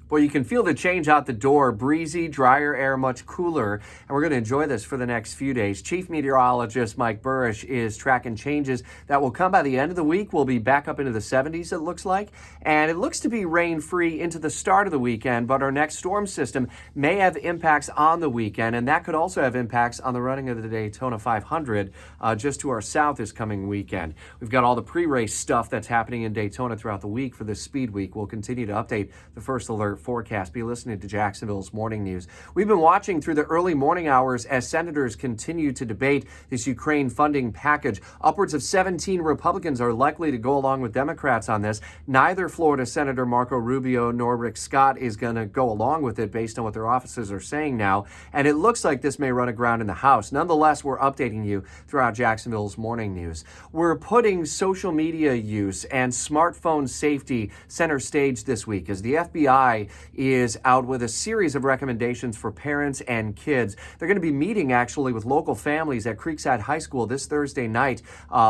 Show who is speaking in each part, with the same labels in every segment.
Speaker 1: Well, you can feel the change out the door. Breezy, drier air, much cooler. And we're going to enjoy this for the next few days. Chief Meteorologist Mike Burrish is tracking changes that will come by the end of the week. We'll be back up into the 70s, it looks like. And it looks to be rain-free into the start of the weekend. But our next storm system may have impacts on the weekend. And that could also have impacts on the running of the Daytona 500 just to our south this coming weekend. We've got all the pre-race stuff that's happening in Daytona throughout the week for this speed week. We'll continue to update the first alert forecast. Be listening to Jacksonville's Morning News. We've been watching through the early morning hours as senators continue to debate this Ukraine funding package. Upwards of 17 Republicans are likely to go along with Democrats on this. Neither Florida Senator Marco Rubio nor Rick Scott is going to go along with it based on what their offices are saying now. And it looks like this may run aground in the House. Nonetheless, we're updating you throughout Jacksonville's Morning News. We're putting social media use and smartphone safety center stage this week as the FBI is out with a series of recommendations for parents and kids. They're going to be meeting actually with local families at Creekside High School this Thursday night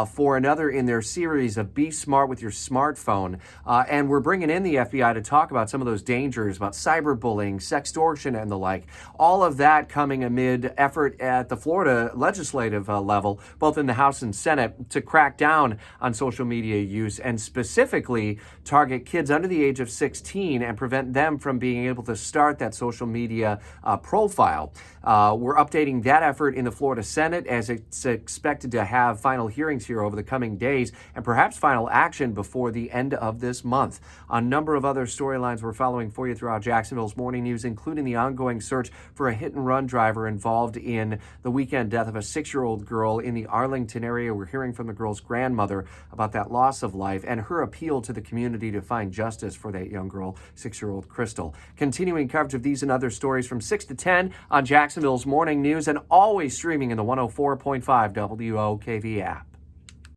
Speaker 1: for another in their series of Be Smart with Your Smartphone. And we're bringing in the FBI to talk about some of those dangers about cyberbullying, sextortion, and the like. All of that coming amid effort at the Florida legislative level, both in the House and Senate, to crack down on social media use and specifically target kids under the age of 16 and prevent them from being able to start that social media profile. We're updating that effort in the Florida Senate as it's expected to have final hearings here over the coming days and perhaps final action before the end of this month. A number of other storylines we're following for you throughout Jacksonville's Morning News, including the ongoing search for a hit-and-run driver involved in the weekend death of a 6-year-old girl in the Arlington area. We're hearing from the girl's grandmother about that loss of life and her appeal to the community to find justice for that young girl, 6-year-old Crystal. Continuing coverage of these and other stories from 6 to 10 on Jacksonville's Morning News and always streaming in the 104.5 WOKV app.